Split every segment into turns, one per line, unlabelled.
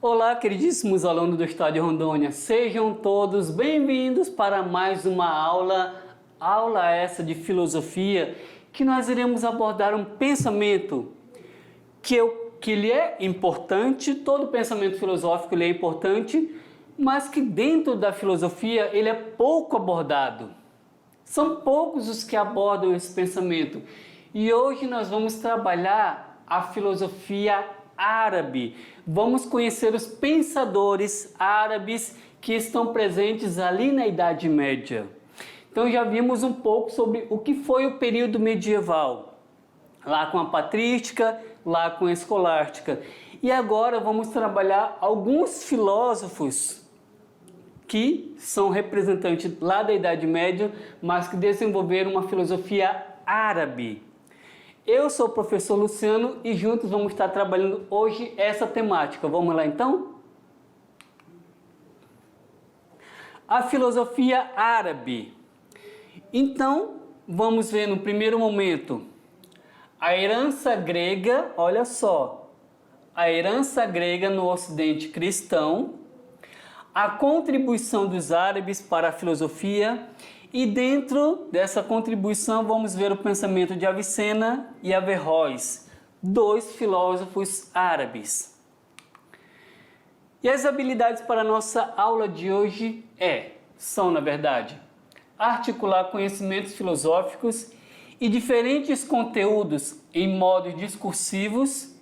Olá, queridíssimos alunos do Estado de Rondônia, sejam todos bem-vindos para mais uma aula essa de filosofia, que nós iremos abordar um pensamento que ele é importante, todo pensamento filosófico ele é importante, mas que dentro da filosofia ele é pouco abordado. São poucos os que abordam esse pensamento. E hoje nós vamos trabalhar a filosofia árabe. Vamos conhecer os pensadores árabes que estão presentes ali na Idade Média. Então já vimos um pouco sobre o que foi o período medieval, lá com a patrística, lá com a escolástica. E agora vamos trabalhar alguns filósofos que são representantes lá da Idade Média, mas que desenvolveram uma filosofia árabe. Eu sou o professor Luciano e juntos vamos estar trabalhando hoje essa temática. Vamos lá então? A filosofia árabe. Então, vamos ver no primeiro momento a herança grega, olha só, a herança grega no Ocidente cristão, a contribuição dos árabes para a filosofia. E dentro dessa contribuição vamos ver o pensamento de Avicena e Averroes, dois filósofos árabes. E as habilidades para a nossa aula de hoje são, na verdade, articular conhecimentos filosóficos e diferentes conteúdos em modos discursivos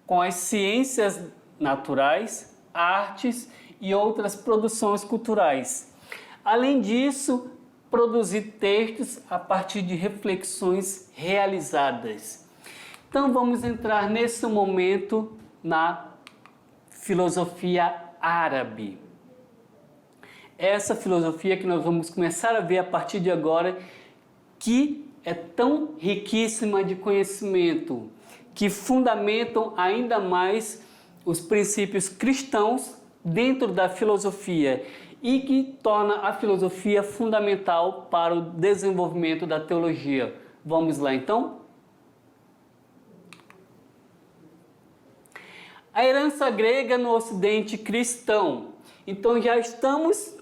com as ciências naturais, artes e outras produções culturais. Além disso, produzir textos a partir de reflexões realizadas. Então vamos entrar nesse momento na filosofia árabe. Essa filosofia que nós vamos começar a ver a partir de agora, que é tão riquíssima de conhecimento, que fundamentam ainda mais os princípios cristãos dentro da filosofia e que torna a filosofia fundamental para o desenvolvimento da teologia. Vamos lá então? A herança grega no Ocidente cristão. Então já estamos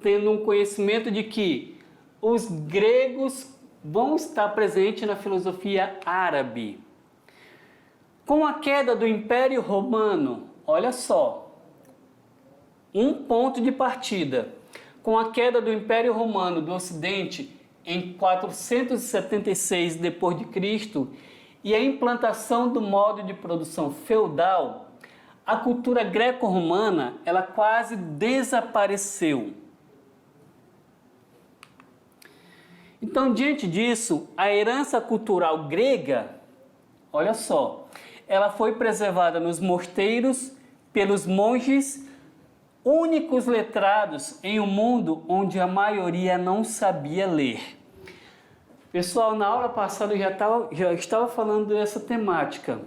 tendo um conhecimento de que os gregos vão estar presentes na filosofia árabe. Com a queda do Império Romano, olha só, um ponto de partida. Com a queda do Império Romano do Ocidente em 476 d.C. e a implantação do modo de produção feudal, a cultura greco-romana ela quase desapareceu. Então, diante disso, a herança cultural grega, olha só, ela foi preservada nos mosteiros pelos monges, únicos letrados em um mundo onde a maioria não sabia ler. Pessoal, na aula passada eu já estava falando dessa temática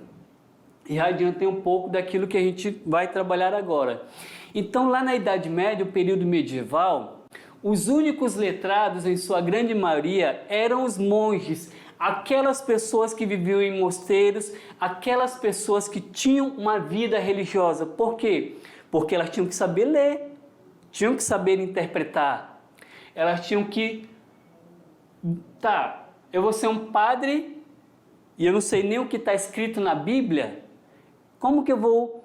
e já adiantei um pouco daquilo que a gente vai trabalhar agora. Então, lá na Idade Média, o período medieval, os únicos letrados, em sua grande maioria, eram os monges, aquelas pessoas que viviam em mosteiros, aquelas pessoas que tinham uma vida religiosa. Por quê? Porque elas tinham que saber ler, tinham que saber interpretar. Elas tinham que... eu vou ser um padre e eu não sei nem o que está escrito na Bíblia. Como que eu vou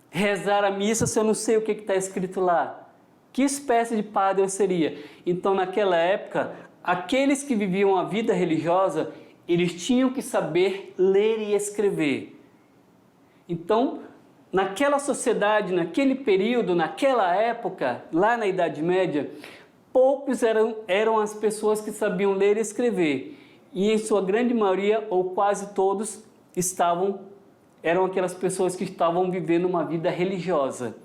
rezar a missa se eu não sei o que está escrito lá? Que espécie de padre eu seria? Então, naquela época, aqueles que viviam a vida religiosa, eles tinham que saber ler e escrever. Então, naquela sociedade, naquele período, naquela época, lá na Idade Média, poucos eram as pessoas que sabiam ler e escrever. E em sua grande maioria, ou quase todos, eram aquelas pessoas que estavam vivendo uma vida religiosa.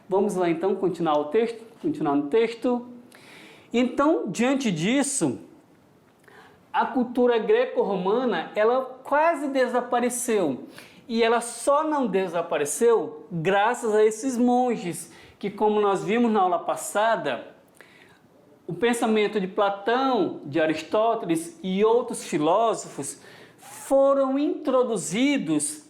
Vamos lá então continuar no texto. Então, diante disso, a cultura greco-romana, ela quase desapareceu. E ela só não desapareceu graças a esses monges, que, como nós vimos na aula passada, o pensamento de Platão, de Aristóteles e outros filósofos foram introduzidos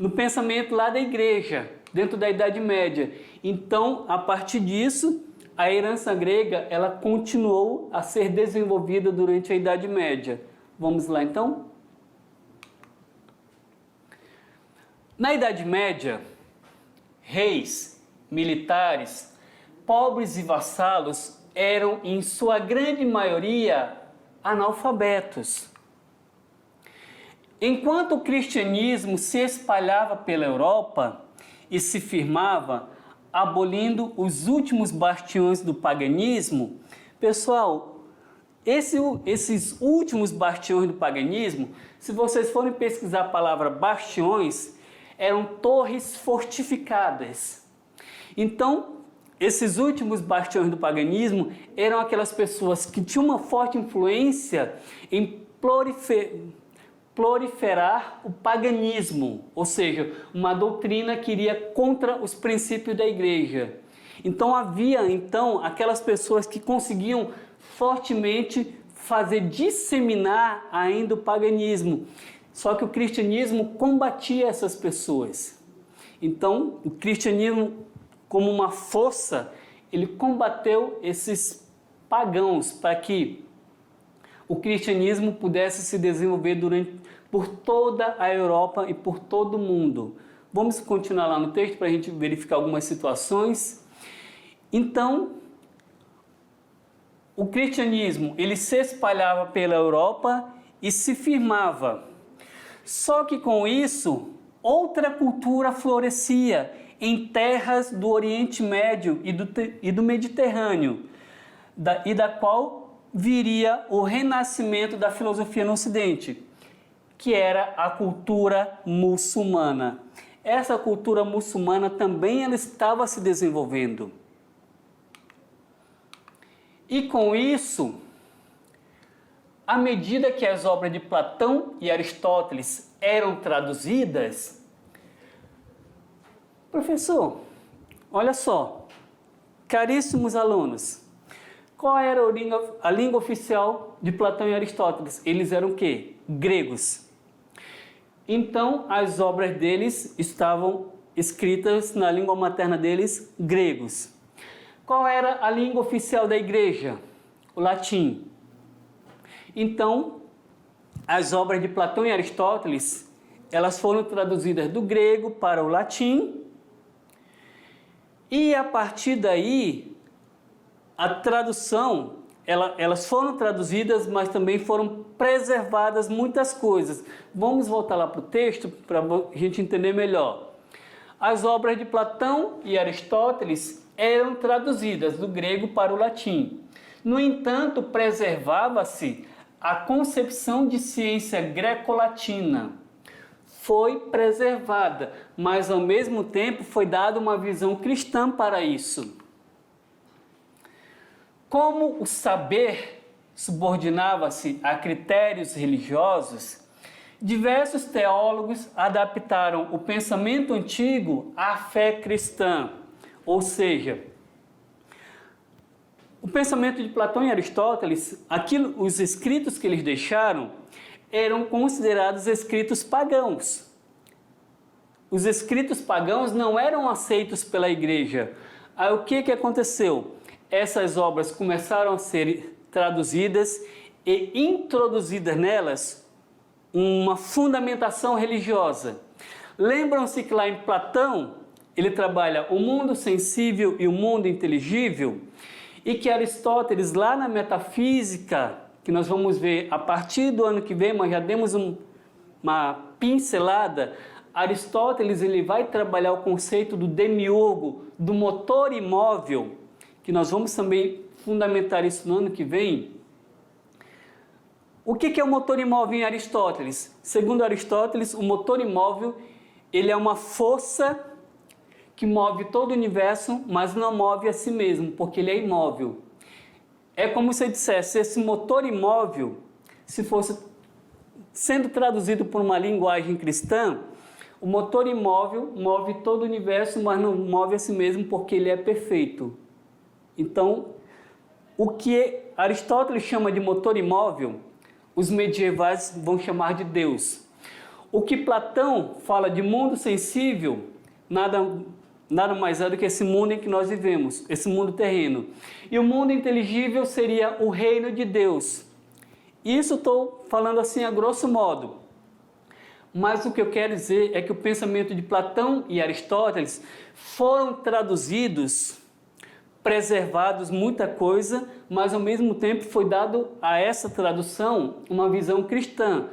no pensamento lá da igreja, dentro da Idade Média. Então, a partir disso, a herança grega, ela continuou a ser desenvolvida durante a Idade Média. Vamos lá, então? Na Idade Média, reis, militares, pobres e vassalos eram, em sua grande maioria, analfabetos. Enquanto o cristianismo se espalhava pela Europa e se firmava, abolindo os últimos bastiões do paganismo, pessoal, esses últimos bastiões do paganismo, se vocês forem pesquisar a palavra bastiões, eram torres fortificadas. Então, esses últimos bastiões do paganismo eram aquelas pessoas que tinham uma forte influência em proliferar o paganismo, ou seja, uma doutrina que iria contra os princípios da igreja. Então havia aquelas pessoas que conseguiam fortemente fazer disseminar ainda o paganismo. Só que o cristianismo combatia essas pessoas. Então, o cristianismo, como uma força, ele combateu esses pagãos para que o cristianismo pudesse se desenvolver por toda a Europa e por todo o mundo. Vamos continuar lá no texto para a gente verificar algumas situações. Então, o cristianismo, ele se espalhava pela Europa e se firmava. Só que com isso, outra cultura florescia em terras do Oriente Médio e do Mediterrâneo, da qual viria o renascimento da filosofia no Ocidente, que era a cultura muçulmana. Essa cultura muçulmana também ela estava se desenvolvendo. E com isso, à medida que as obras de Platão e Aristóteles eram traduzidas, professor, olha só, caríssimos alunos, qual era a língua oficial de Platão e Aristóteles? Eles eram o quê? Gregos. Então, as obras deles estavam escritas na língua materna deles, gregos. Qual era a língua oficial da igreja? O latim. Então, as obras de Platão e Aristóteles, elas foram traduzidas do grego para o latim, e a partir daí, a tradução, elas foram traduzidas, mas também foram preservadas muitas coisas. Vamos voltar lá para o texto para a gente entender melhor. As obras de Platão e Aristóteles eram traduzidas do grego para o latim. No entanto, preservava-se a concepção de ciência greco-latina. Foi preservada, mas ao mesmo tempo foi dada uma visão cristã para isso. Como o saber subordinava-se a critérios religiosos, diversos teólogos adaptaram o pensamento antigo à fé cristã, ou seja, o pensamento de Platão e Aristóteles, os escritos que eles deixaram, eram considerados escritos pagãos. Os escritos pagãos não eram aceitos pela igreja. Aí o que aconteceu? Essas obras começaram a ser traduzidas e introduzidas nelas uma fundamentação religiosa. Lembram-se que lá em Platão, ele trabalha o mundo sensível e o mundo inteligível, e que Aristóteles, lá na metafísica, que nós vamos ver a partir do ano que vem, mas já demos uma pincelada, Aristóteles ele vai trabalhar o conceito do demiurgo, do motor imóvel, que nós vamos também fundamentar isso no ano que vem. O que é o motor imóvel em Aristóteles? Segundo Aristóteles, o motor imóvel ele é uma força que move todo o universo, mas não move a si mesmo, porque ele é imóvel. É como se eu dissesse, esse motor imóvel, se fosse sendo traduzido por uma linguagem cristã, o motor imóvel move todo o universo, mas não move a si mesmo, porque ele é perfeito. Então, o que Aristóteles chama de motor imóvel, os medievais vão chamar de Deus. O que Platão fala de mundo sensível, nada mais é do que esse mundo em que nós vivemos, esse mundo terreno. E o mundo inteligível seria o reino de Deus. Isso estou falando assim a grosso modo. Mas o que eu quero dizer é que o pensamento de Platão e Aristóteles foram traduzidos, preservados muita coisa, mas ao mesmo tempo foi dado a essa tradução uma visão cristã,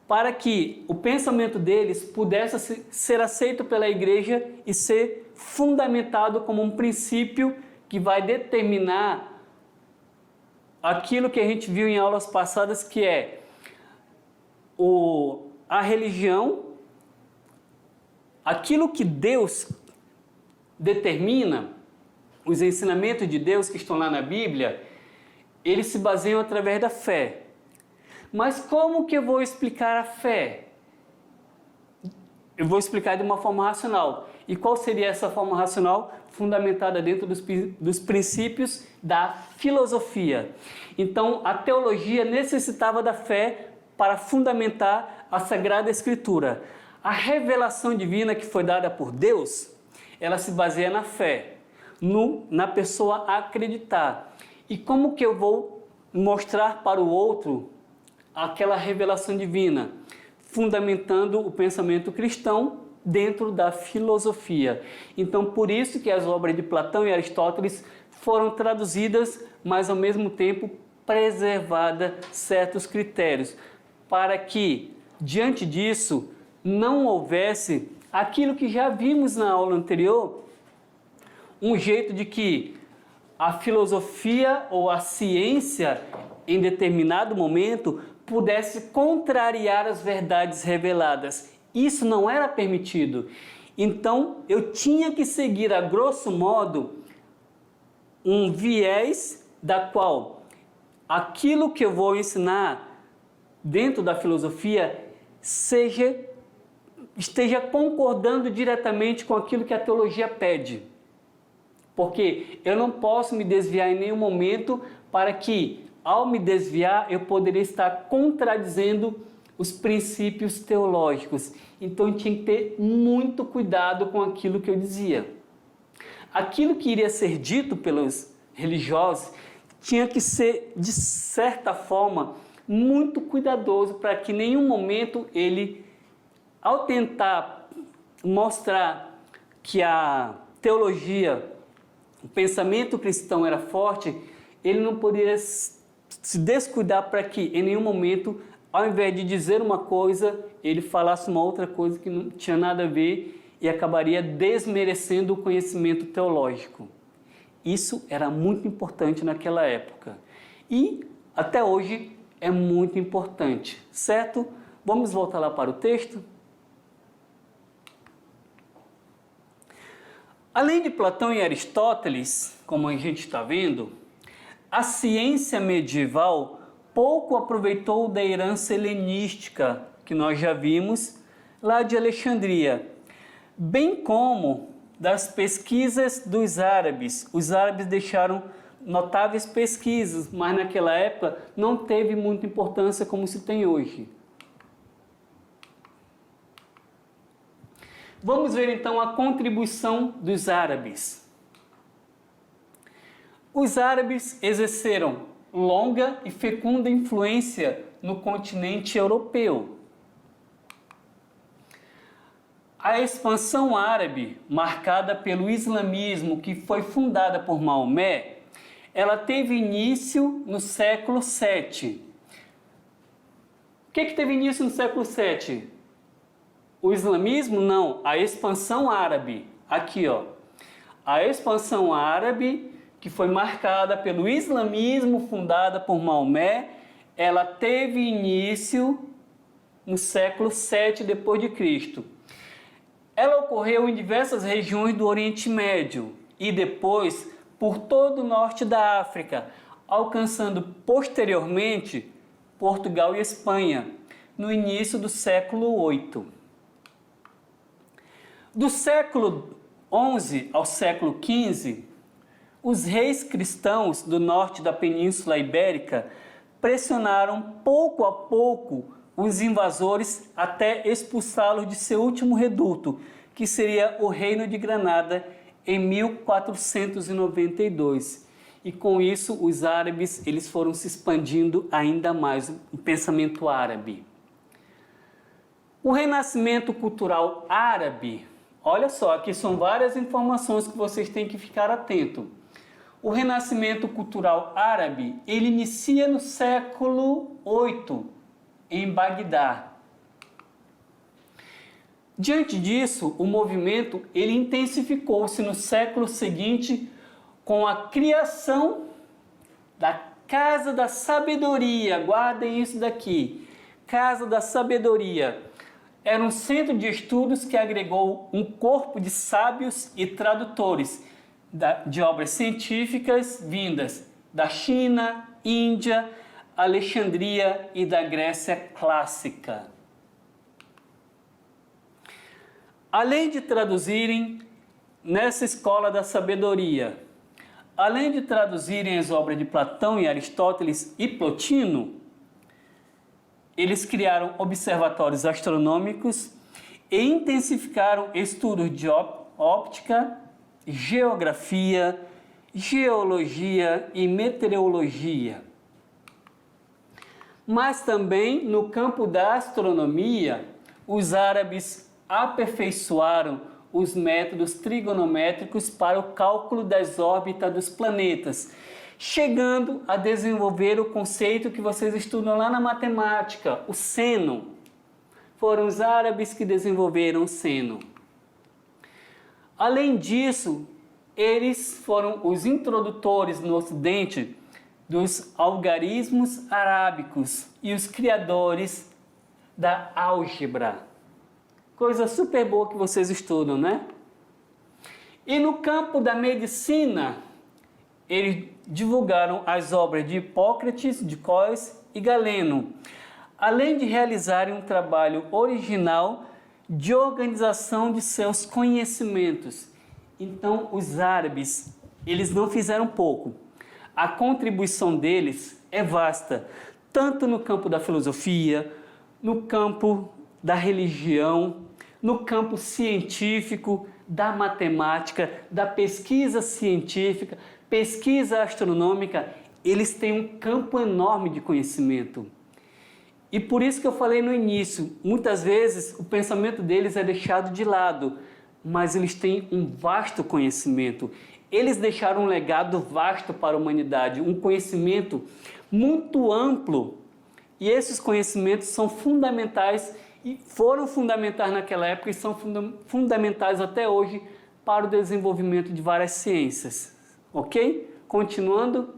para que o pensamento deles pudesse ser aceito pela igreja e ser fundamentado como um princípio que vai determinar aquilo que a gente viu em aulas passadas, que é a religião, aquilo que Deus determina, os ensinamentos de Deus que estão lá na Bíblia, eles se baseiam através da fé. Mas como que eu vou explicar a fé? Eu vou explicar de uma forma racional. E qual seria essa forma racional? Fundamentada dentro dos princípios da filosofia. Então, a teologia necessitava da fé para fundamentar a Sagrada Escritura. A revelação divina que foi dada por Deus, ela se baseia na fé, na pessoa acreditar. E como que eu vou mostrar para o outro aquela revelação divina? Fundamentando o pensamento cristão dentro da filosofia. Então, por isso que as obras de Platão e Aristóteles foram traduzidas, mas ao mesmo tempo preservadas certos critérios, para que, diante disso, não houvesse aquilo que já vimos na aula anterior, um jeito de que a filosofia ou a ciência, em determinado momento, pudesse contrariar as verdades reveladas. Isso não era permitido. Então, eu tinha que seguir, a grosso modo, um viés da qual aquilo que eu vou ensinar dentro da filosofia esteja concordando diretamente com aquilo que a teologia pede. Porque eu não posso me desviar em nenhum momento, para que, ao me desviar, eu poderia estar contradizendo os princípios teológicos. Então, eu tinha que ter muito cuidado com aquilo que eu dizia. Aquilo que iria ser dito pelos religiosos tinha que ser, de certa forma, muito cuidadoso, para que em nenhum momento ele, ao tentar mostrar que a teologia, o pensamento cristão era forte, ele não poderia se descuidar para que em nenhum momento, ao invés de dizer uma coisa, ele falasse uma outra coisa que não tinha nada a ver e acabaria desmerecendo o conhecimento teológico. Isso era muito importante naquela época e até hoje é muito importante, certo? Vamos voltar lá para o texto. Além de Platão e Aristóteles, como a gente está vendo, a ciência medieval pouco aproveitou da herança helenística que nós já vimos lá de Alexandria, bem como das pesquisas dos árabes. Os árabes deixaram notáveis pesquisas, mas naquela época não teve muita importância como se tem hoje. Vamos ver então a contribuição dos árabes. Os árabes exerceram longa e fecunda influência no continente europeu. A expansão árabe, marcada pelo islamismo, que foi fundada por Maomé, ela teve início no século VII. O que teve início no século VII? O islamismo? Não, a expansão árabe. Aqui, ó. A expansão árabe, que foi marcada pelo islamismo, fundada por Maomé, ela teve início no século VII depois de Cristo. Ela ocorreu em diversas regiões do Oriente Médio e depois por todo o norte da África, alcançando posteriormente Portugal e Espanha, no início do século VIII. Do século XI ao século XV, os reis cristãos do norte da Península Ibérica pressionaram pouco a pouco os invasores até expulsá-los de seu último reduto, que seria o Reino de Granada, em 1492. E com isso os árabes eles foram se expandindo ainda mais, o pensamento árabe. O renascimento cultural árabe, olha só, aqui são várias informações que vocês têm que ficar atento. O renascimento cultural árabe, ele inicia no século VIII, em Bagdá. Diante disso, o movimento ele intensificou-se no século seguinte com a criação da Casa da Sabedoria. Guardem isso daqui. Casa da Sabedoria. Era um centro de estudos que agregou um corpo de sábios e tradutores de obras científicas vindas da China, Índia, Alexandria e da Grécia clássica. Além de traduzirem nessa escola da sabedoria, além de traduzirem as obras de Platão e Aristóteles e Plotino, eles criaram observatórios astronômicos e intensificaram estudos de óptica, geografia, geologia e meteorologia. Mas também no campo da astronomia, os árabes aperfeiçoaram os métodos trigonométricos para o cálculo das órbitas dos planetas, chegando a desenvolver o conceito que vocês estudam lá na matemática, o seno. Foram os árabes que desenvolveram o seno. Além disso, eles foram os introdutores no Ocidente dos algarismos arábicos e os criadores da álgebra. Coisa super boa que vocês estudam, né? E no campo da medicina, eles divulgaram as obras de Hipócrates, de Cós e Galeno, além de realizarem um trabalho original de organização de seus conhecimentos. Então, os árabes, eles não fizeram pouco. A contribuição deles é vasta, tanto no campo da filosofia, no campo da religião, no campo científico, da matemática, da pesquisa científica, pesquisa astronômica. Eles têm um campo enorme de conhecimento. E por isso que eu falei no início, muitas vezes o pensamento deles é deixado de lado, mas eles têm um vasto conhecimento. Eles deixaram um legado vasto para a humanidade, um conhecimento muito amplo. E esses conhecimentos são fundamentais e foram fundamentais naquela época e são fundamentais até hoje para o desenvolvimento de várias ciências. Ok? Continuando.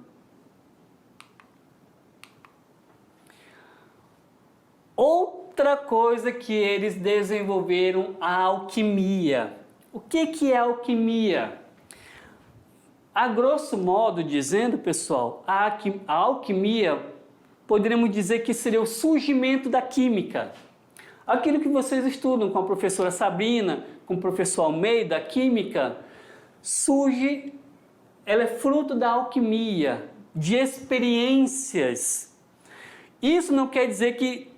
Outra coisa que eles desenvolveram, a alquimia. O que é alquimia? A grosso modo dizendo, pessoal, a alquimia, poderíamos dizer que seria o surgimento da química. Aquilo que vocês estudam com a professora Sabrina, com o professor Almeida, a química, surge, ela é fruto da alquimia, de experiências. Isso não quer dizer que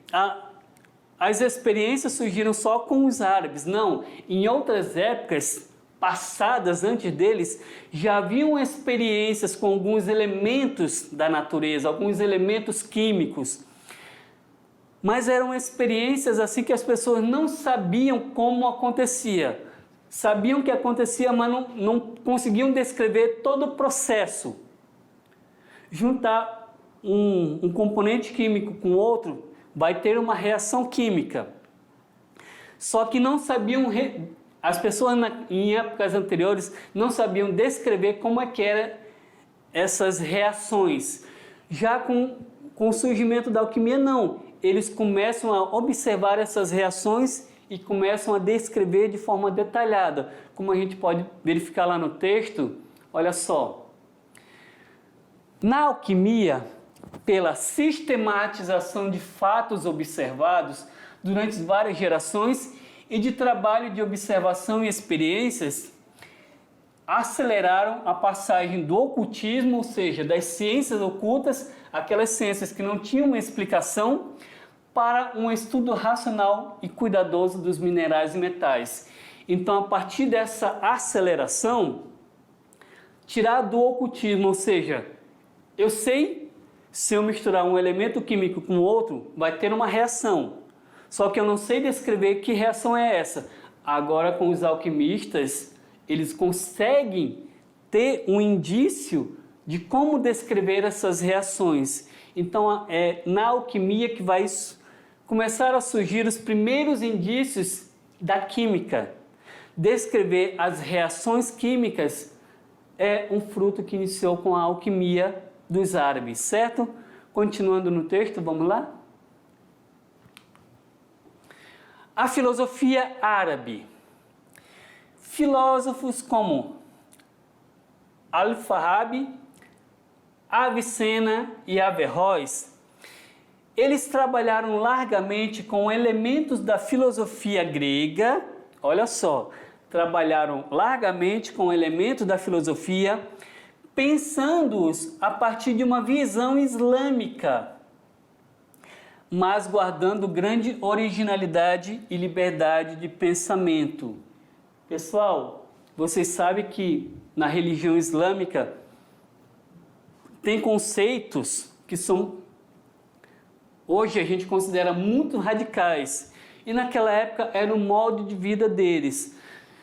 as experiências surgiram só com os árabes, não. Em outras épocas passadas, antes deles, já haviam experiências com alguns elementos da natureza, alguns elementos químicos. Mas eram experiências assim que as pessoas não sabiam como acontecia. Sabiam que acontecia, mas não conseguiam descrever todo o processo. Juntar um componente químico com outro vai ter uma reação química. Só que não sabiam, as pessoas em épocas anteriores não sabiam descrever como é que eram essas reações. Já com o surgimento da alquimia, não. Eles começam a observar essas reações e começam a descrever de forma detalhada. Como a gente pode verificar lá no texto, olha só. Na alquimia, pela sistematização de fatos observados durante várias gerações e de trabalho de observação e experiências, aceleraram a passagem do ocultismo, ou seja, das ciências ocultas, aquelas ciências que não tinham uma explicação, para um estudo racional e cuidadoso dos minerais e metais. Então, a partir dessa aceleração, tirar do ocultismo, ou seja, eu sei se eu misturar um elemento químico com outro, vai ter uma reação. Só que eu não sei descrever que reação é essa. Agora, com os alquimistas, eles conseguem ter um indício de como descrever essas reações. Então, é na alquimia que vai começar a surgir os primeiros indícios da química. Descrever as reações químicas é um fruto que iniciou com a alquimia dos árabes, certo? Continuando no texto, vamos lá? A filosofia árabe. Filósofos como Al-Farabi, Avicena e Averroes, eles trabalharam largamente com elementos da filosofia grega. Olha só, trabalharam largamente com elementos da filosofia, pensando-os a partir de uma visão islâmica, mas guardando grande originalidade e liberdade de pensamento. Pessoal, vocês sabem que na religião islâmica tem conceitos que são, hoje a gente considera muito radicais, e naquela época era o modo de vida deles.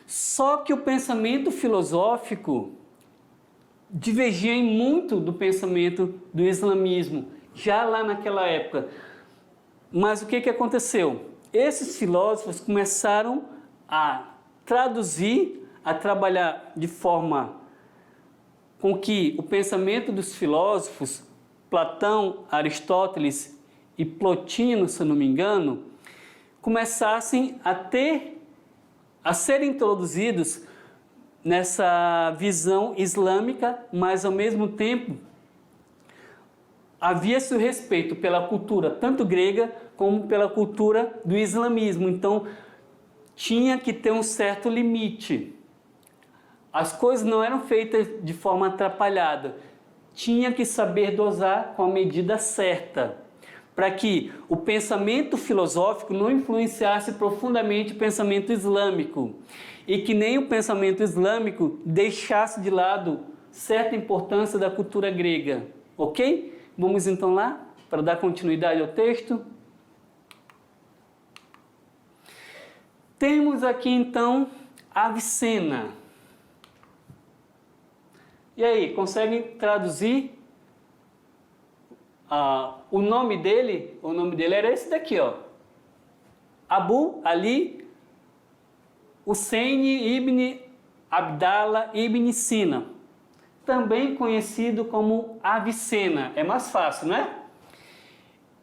Só que o pensamento filosófico divergia muito do pensamento do islamismo, já lá naquela época. Mas o que aconteceu? Esses filósofos começaram a traduzir, a trabalhar de forma com que o pensamento dos filósofos, Platão, Aristóteles e Plotino, se eu não me engano, começassem a ser introduzidos nessa visão islâmica, mas ao mesmo tempo havia-se o respeito pela cultura tanto grega como pela cultura do islamismo. Então tinha que ter um certo limite. As coisas não eram feitas de forma atrapalhada. Tinha que saber dosar com a medida certa, para que o pensamento filosófico não influenciasse profundamente o pensamento islâmico e que nem o pensamento islâmico deixasse de lado certa importância da cultura grega. Ok? Vamos então lá, para dar continuidade ao texto. Temos aqui então Avicena. E aí, conseguem traduzir o nome dele? O nome dele era esse daqui, ó. Abu Ali Hussein ibn Abdallah ibn Sina, também conhecido como Avicena. É mais fácil, não é?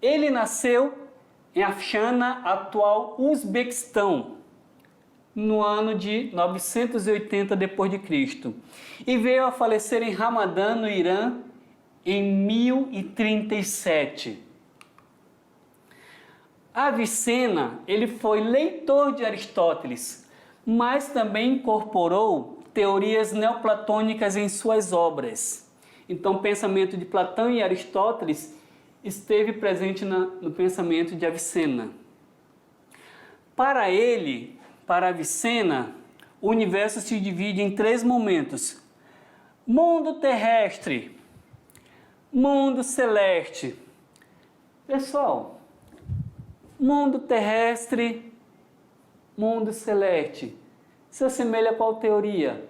Ele nasceu em Afshana, atual Uzbequistão, no ano de 980 d.C. e veio a falecer em Ramadã, no Irã, em 1037. Avicena, ele foi leitor de Aristóteles, mas também incorporou teorias neoplatônicas em suas obras. Então, o pensamento de Platão e Aristóteles esteve presente no pensamento de Avicena. Para ele, para Avicena, o universo se divide em 3 momentos: mundo terrestre, mundo celeste. Pessoal, mundo terrestre, mundo celeste, se assemelha a qual teoria?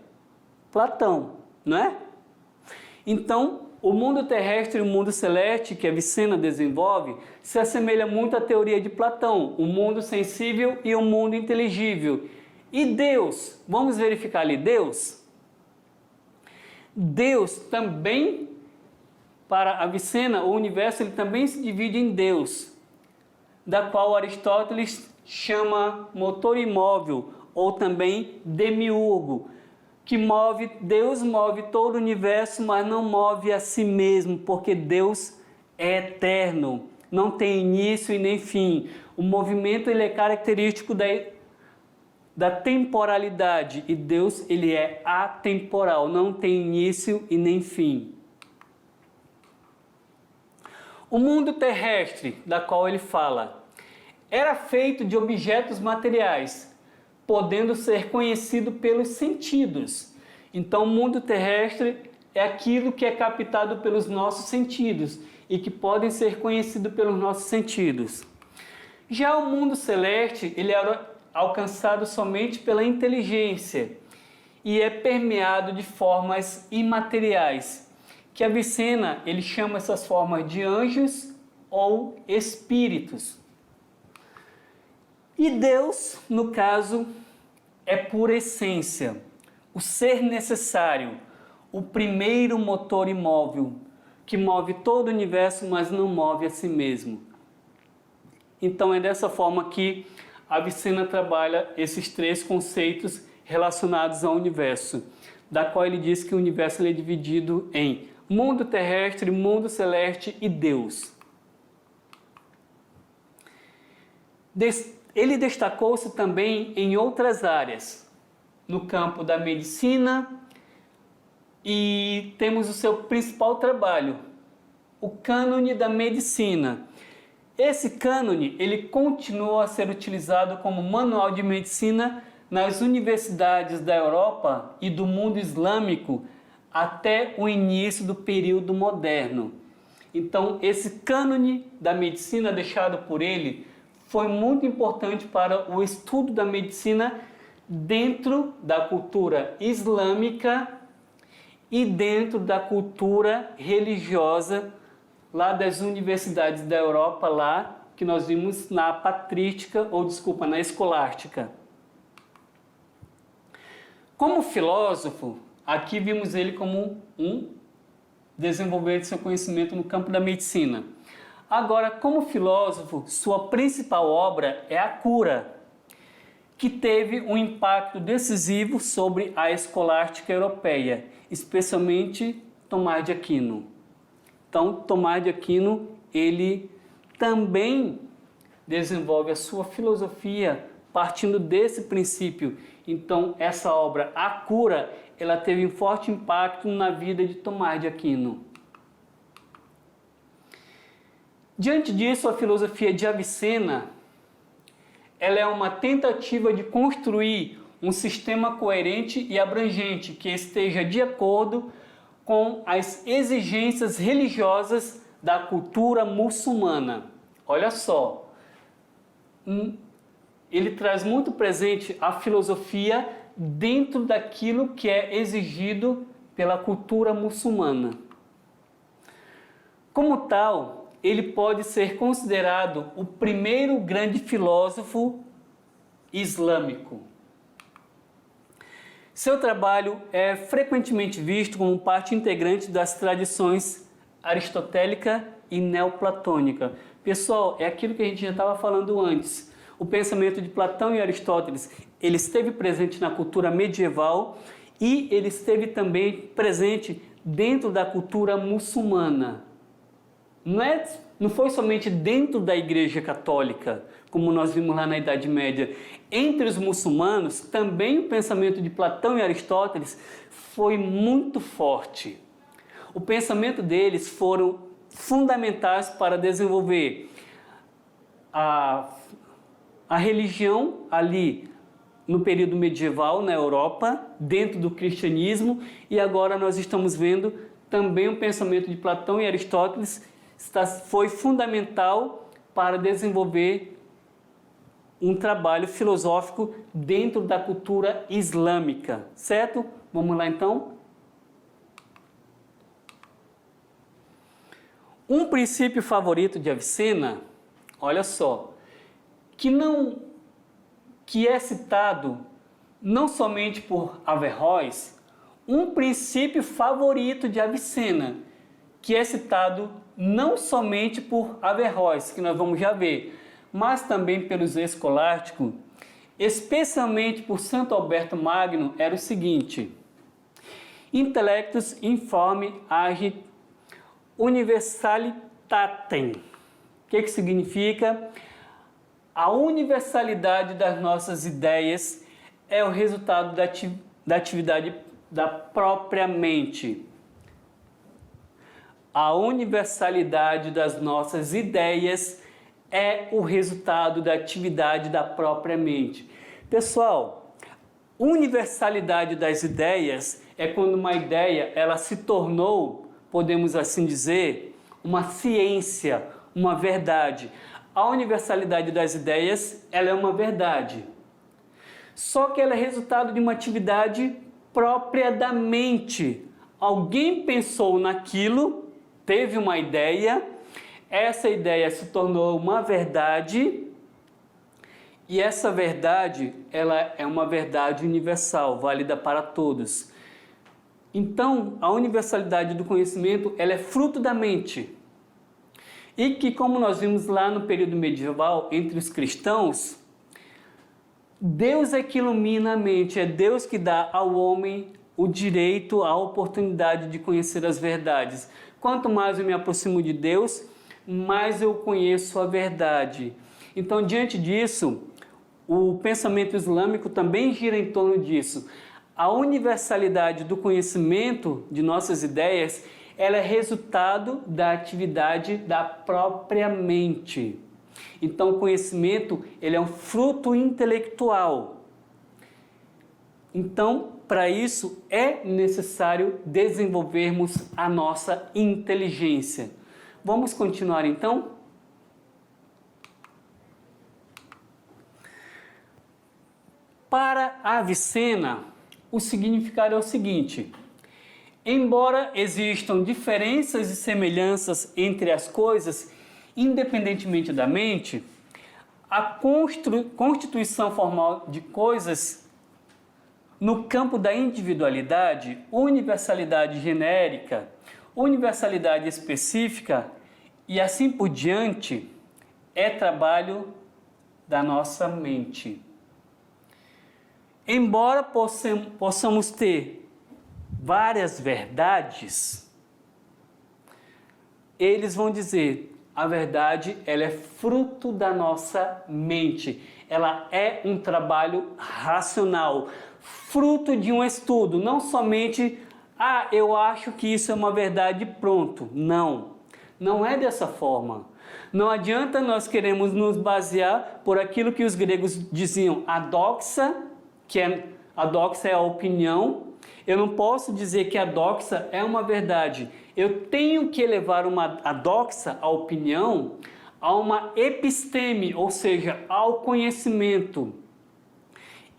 Platão, não é? Então, o mundo terrestre e o mundo celeste, que Avicena desenvolve, se assemelha muito à teoria de Platão, o mundo sensível e o mundo inteligível. E Deus, vamos verificar ali, Deus também, para Avicena, o universo ele também se divide em Deus, da qual Aristóteles chama motor imóvel, ou também demiurgo, que Deus move todo o universo, mas não move a si mesmo, porque Deus é eterno, não tem início e nem fim. O movimento ele é característico da temporalidade, e Deus ele é atemporal, não tem início e nem fim. O mundo terrestre, da qual ele fala, era feito de objetos materiais, podendo ser conhecido pelos sentidos. Então, o mundo terrestre é aquilo que é captado pelos nossos sentidos e que podem ser conhecidos pelos nossos sentidos. Já o mundo celeste, ele era alcançado somente pela inteligência e é permeado de formas imateriais, que Avicena ele chama essas formas de anjos ou espíritos. E Deus, no caso, é por essência, o ser necessário, o primeiro motor imóvel, que move todo o universo, mas não move a si mesmo. Então é dessa forma que Avicena trabalha esses três conceitos relacionados ao universo, da qual ele diz que o universo ele é dividido em mundo terrestre, mundo celeste e Deus. Ele destacou-se também em outras áreas, no campo da medicina, e temos o seu principal trabalho, o Cânone da Medicina. Esse cânone, ele continua a ser utilizado como manual de medicina nas universidades da Europa e do mundo islâmico até o início do período moderno. Então, esse cânone da medicina deixado por ele foi muito importante para o estudo da medicina dentro da cultura islâmica e dentro da cultura religiosa lá das universidades da Europa, lá que nós vimos na patrística, na escolástica. Como filósofo, aqui vimos ele como um desenvolvedor de seu conhecimento no campo da medicina. Agora, como filósofo, sua principal obra é A Cura, que teve um impacto decisivo sobre a escolástica europeia, especialmente Tomás de Aquino. Então, Tomás de Aquino, ele também desenvolve a sua filosofia partindo desse princípio. Então, essa obra, A Cura, ela teve um forte impacto na vida de Tomás de Aquino. Diante disso, a filosofia de Avicena, ela é uma tentativa de construir um sistema coerente e abrangente que esteja de acordo com as exigências religiosas da cultura muçulmana. Olha só, ele traz muito presente a filosofia dentro daquilo que é exigido pela cultura muçulmana. Como tal, ele pode ser considerado o primeiro grande filósofo islâmico. Seu trabalho é frequentemente visto como parte integrante das tradições aristotélica e neoplatônica. Pessoal, é aquilo que a gente já estava falando antes. O pensamento de Platão e Aristóteles, ele esteve presente na cultura medieval e ele esteve também presente dentro da cultura muçulmana. Não foi somente dentro da Igreja Católica, como nós vimos lá na Idade Média. Entre os muçulmanos, também o pensamento de Platão e Aristóteles foi muito forte. O pensamento deles foram fundamentais para desenvolver a religião ali no período medieval na Europa, dentro do cristianismo, e agora nós estamos vendo também o pensamento de Platão e Aristóteles foi fundamental para desenvolver um trabalho filosófico dentro da cultura islâmica, certo? Vamos lá então? Um princípio favorito de Avicena, olha só, que é citado não somente por Averroes, um princípio favorito de Avicena, que é citado não somente por Averroes, que nós vamos já ver, mas também pelos escolásticos, especialmente por Santo Alberto Magno, era o seguinte: Intellectus informe agit universalitatem. O que significa? A universalidade das nossas ideias é o resultado da atividade da própria mente. A universalidade das nossas ideias é o resultado da atividade da própria mente. Pessoal, universalidade das ideias é quando uma ideia ela se tornou, podemos assim dizer, uma ciência, uma verdade. A universalidade das ideias ela é uma verdade. Só que ela é resultado de uma atividade própria da mente. Alguém pensou naquilo, teve uma ideia, essa ideia se tornou uma verdade e essa verdade ela é uma verdade universal, válida para todos. Então, a universalidade do conhecimento ela é fruto da mente. E que, como nós vimos lá no período medieval, entre os cristãos, Deus é que ilumina a mente, é Deus que dá ao homem o direito, a oportunidade de conhecer as verdades. Quanto mais eu me aproximo de Deus, mais eu conheço a verdade. Então, diante disso, o pensamento islâmico também gira em torno disso. A universalidade do conhecimento de nossas ideias, ela é resultado da atividade da própria mente. Então, o conhecimento ele é um fruto intelectual. Então, para isso é necessário desenvolvermos a nossa inteligência. Vamos continuar então? Para Avicena, o significado é o seguinte: embora existam diferenças e semelhanças entre as coisas, independentemente da mente, a constituição formal de coisas no campo da individualidade, universalidade genérica, universalidade específica e assim por diante, é trabalho da nossa mente. Embora possamos ter várias verdades, eles vão dizer, a verdade ela é fruto da nossa mente. Ela é um trabalho racional, fruto de um estudo, não somente, eu acho que isso é uma verdade, pronto. Não, não é dessa forma. Não adianta nós queremos nos basear por aquilo que os gregos diziam, a doxa é a opinião. Eu não posso dizer que a doxa é uma verdade. Eu tenho que elevar a doxa, a opinião, a uma episteme, ou seja, ao conhecimento.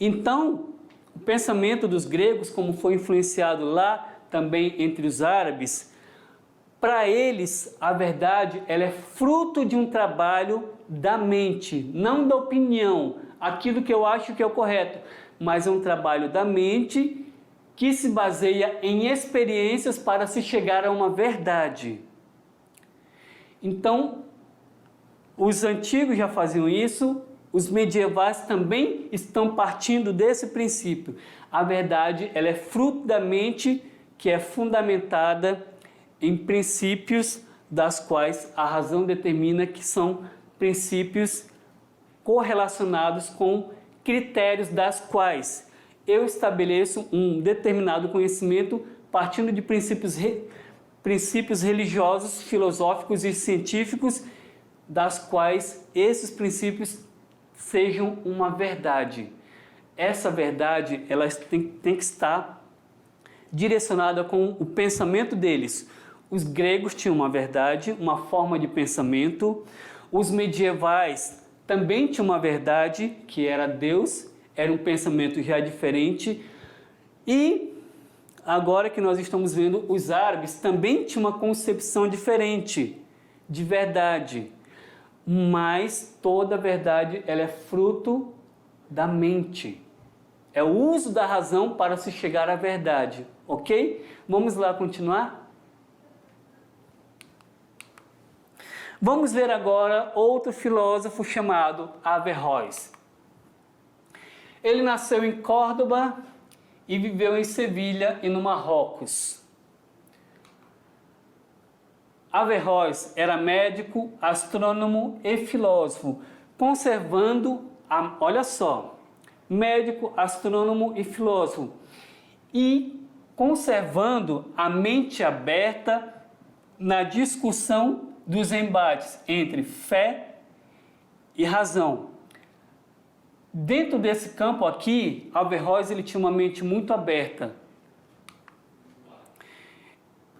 Então, o pensamento dos gregos, como foi influenciado lá também entre os árabes, para eles a verdade ela é fruto de um trabalho da mente, não da opinião, aquilo que eu acho que é o correto, mas é um trabalho da mente que se baseia em experiências para se chegar a uma verdade. Então, os antigos já faziam isso, os medievais também estão partindo desse princípio. A verdade, ela é fruto da mente que é fundamentada em princípios das quais a razão determina que são princípios correlacionados com critérios das quais eu estabeleço um determinado conhecimento partindo de princípios religiosos, filosóficos e científicos, das quais esses princípios sejam uma verdade. Essa verdade ela tem que estar direcionada com o pensamento deles. Os gregos tinham uma verdade, uma forma de pensamento. Os medievais também tinham uma verdade, que era Deus. Era um pensamento já diferente. E agora que nós estamos vendo, os árabes também tinham uma concepção diferente de verdade. Mas toda verdade ela é fruto da mente. É o uso da razão para se chegar à verdade, ok? Vamos lá continuar? Vamos ver agora outro filósofo chamado Averroes. Ele nasceu em Córdoba e viveu em Sevilha e no Marrocos. Averroes era médico, astrônomo e filósofo, olha só, médico, astrônomo e filósofo, e conservando a mente aberta na discussão dos embates entre fé e razão. Dentro desse campo aqui, Averroes ele tinha uma mente muito aberta.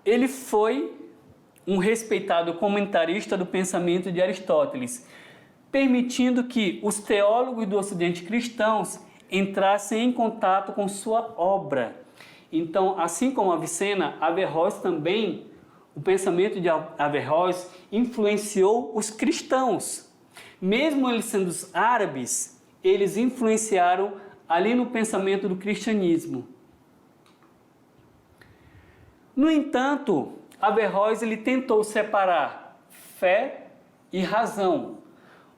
Ele foi um respeitado comentarista do pensamento de Aristóteles, permitindo que os teólogos do Ocidente cristãos entrassem em contato com sua obra. Então, assim como Avicena, Averroes também, o pensamento de Averroes influenciou os cristãos. Mesmo eles sendo os árabes, eles influenciaram ali no pensamento do cristianismo. No entanto, Averroes ele tentou separar fé e razão.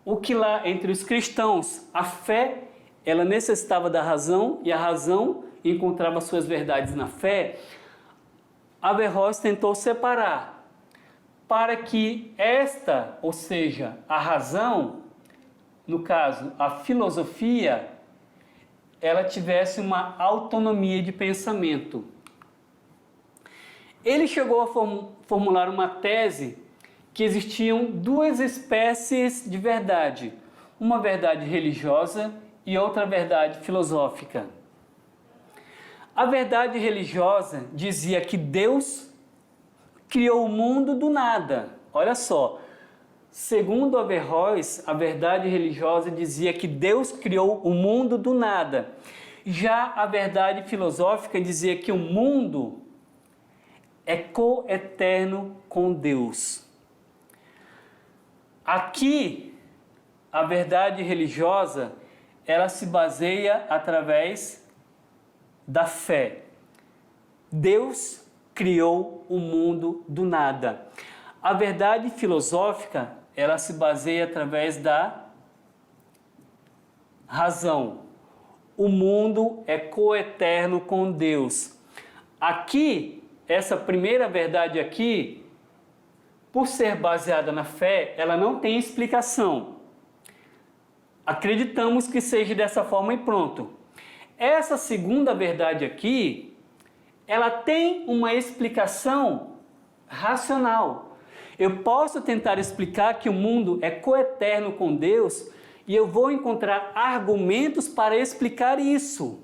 O que lá entre os cristãos, a fé, ela necessitava da razão e a razão encontrava suas verdades na fé, Averroes tentou separar para que esta, ou seja, a razão, no caso, a filosofia, ela tivesse uma autonomia de pensamento. Ele chegou a formular uma tese que existiam duas espécies de verdade, uma verdade religiosa e outra verdade filosófica. A verdade religiosa dizia que Deus criou o mundo do nada. Olha só, segundo Averroes, a verdade religiosa dizia que Deus criou o mundo do nada. Já a verdade filosófica dizia que o mundo é coeterno com Deus. Aqui, a verdade religiosa, ela se baseia através da fé. Deus criou o mundo do nada. A verdade filosófica, ela se baseia através da razão. O mundo é coeterno com Deus. Aqui, essa primeira verdade aqui, por ser baseada na fé, ela não tem explicação. Acreditamos que seja dessa forma e pronto. Essa segunda verdade aqui, ela tem uma explicação racional. Eu posso tentar explicar que o mundo é coeterno com Deus e eu vou encontrar argumentos para explicar isso.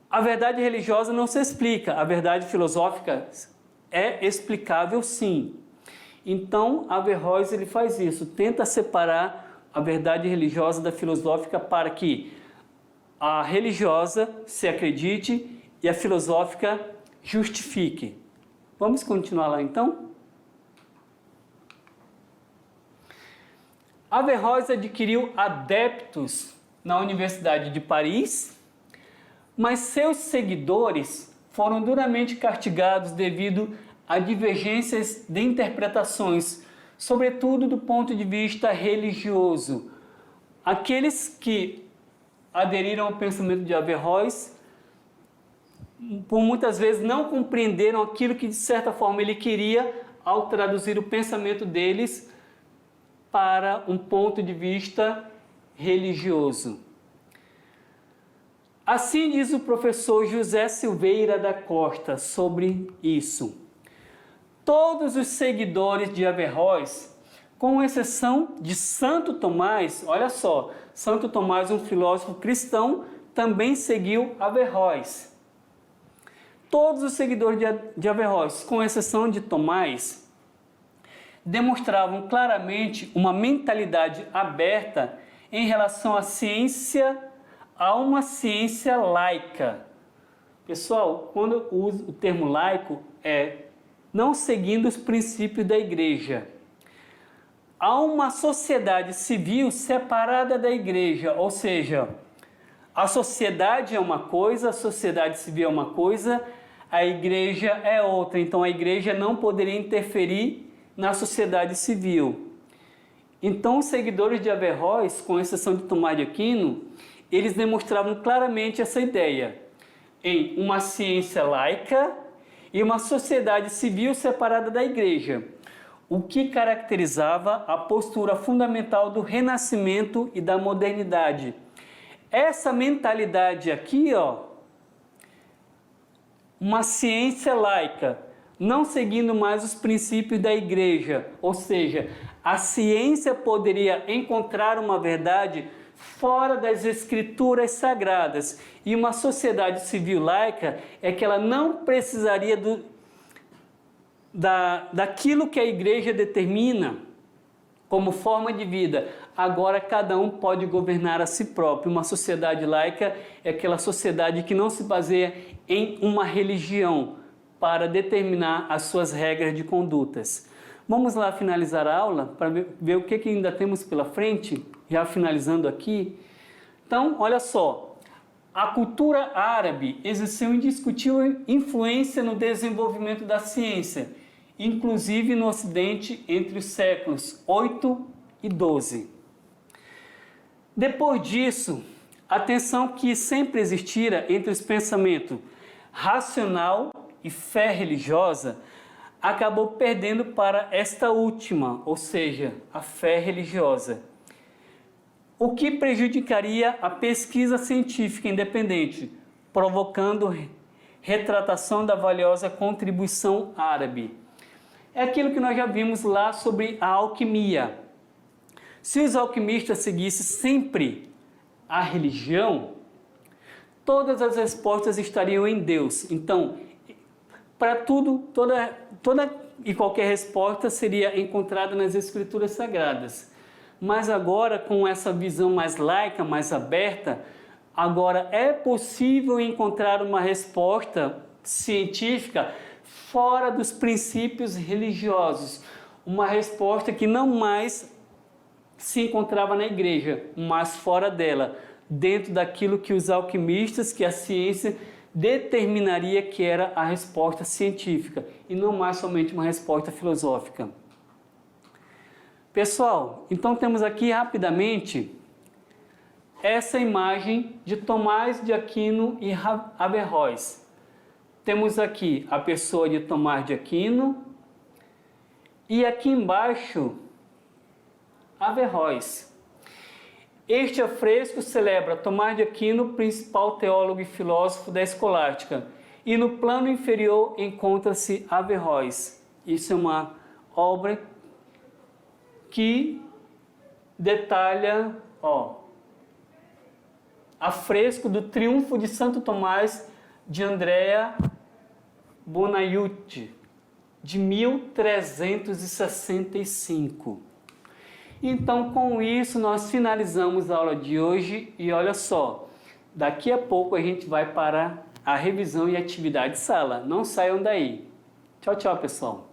A verdade religiosa não se explica, a verdade filosófica é explicável sim. Então, Averroes ele faz isso, tenta separar a verdade religiosa da filosófica para que a religiosa se acredite e a filosófica justifique. Vamos continuar lá então? Averroes adquiriu adeptos na Universidade de Paris, mas seus seguidores foram duramente castigados devido a divergências de interpretações, sobretudo do ponto de vista religioso. Aqueles que aderiram ao pensamento de Averroes, por muitas vezes não compreenderam aquilo que de certa forma ele queria ao traduzir o pensamento deles para um ponto de vista religioso. Assim diz o professor José Silveira da Costa sobre isso. Todos os seguidores de Averroes, com exceção de Santo Tomás, olha só, Santo Tomás, um filósofo cristão, também seguiu Averroes. Todos os seguidores de Averroes, com exceção de Tomás, demonstravam claramente uma mentalidade aberta em relação à ciência, a uma ciência laica. Pessoal, quando eu uso o termo laico, é não seguindo os princípios da igreja. Há uma sociedade civil separada da igreja, ou seja, a sociedade é uma coisa, a sociedade civil é uma coisa, a igreja é outra. Então a igreja não poderia interferir na sociedade civil. Então os seguidores de Averroes, com exceção de Tomás de Aquino, eles demonstravam claramente essa ideia em uma ciência laica e uma sociedade civil separada da igreja, o que caracterizava a postura fundamental do Renascimento e da modernidade. Essa mentalidade aqui, ó, uma ciência laica, não seguindo mais os princípios da igreja, ou seja, a ciência poderia encontrar uma verdade fora das escrituras sagradas, e uma sociedade civil laica é que ela não precisaria daquilo que a igreja determina como forma de vida. Agora cada um pode governar a si próprio. Uma sociedade laica é aquela sociedade que não se baseia em uma religião para determinar as suas regras de condutas. Vamos lá finalizar a aula para ver o que ainda temos pela frente, já finalizando aqui. Então, olha só, a cultura árabe exerceu indiscutível influência no desenvolvimento da ciência, inclusive no Ocidente entre os séculos 8 e 12. Depois disso, a tensão que sempre existira entre os pensamentos racional e fé religiosa acabou perdendo para esta última, ou seja, a fé religiosa, o que prejudicaria a pesquisa científica independente, provocando retratação da valiosa contribuição árabe. É aquilo que nós já vimos lá sobre a alquimia. Se os alquimistas seguissem sempre a religião, todas as respostas estariam em Deus. Então, para tudo, toda e qualquer resposta seria encontrada nas Escrituras Sagradas. Mas agora, com essa visão mais laica, mais aberta, agora é possível encontrar uma resposta científica fora dos princípios religiosos. Uma resposta que não mais se encontrava na igreja, mas fora dela, dentro daquilo que os alquimistas, que a ciência determinaria que era a resposta científica e não mais somente uma resposta filosófica. Pessoal, então temos aqui rapidamente essa imagem de Tomás de Aquino e Averroes. Temos aqui a pessoa de Tomás de Aquino e aqui embaixo Averroes. Este afresco celebra Tomás de Aquino, principal teólogo e filósofo da escolástica, e no plano inferior encontra-se Averroes. Isso é uma obra que detalha, afresco do Triunfo de Santo Tomás de Andrea Bonaiuti, de 1365. Então, com isso, nós finalizamos a aula de hoje e olha só, daqui a pouco a gente vai para a revisão e atividade de sala. Não saiam daí. Tchau, tchau, pessoal.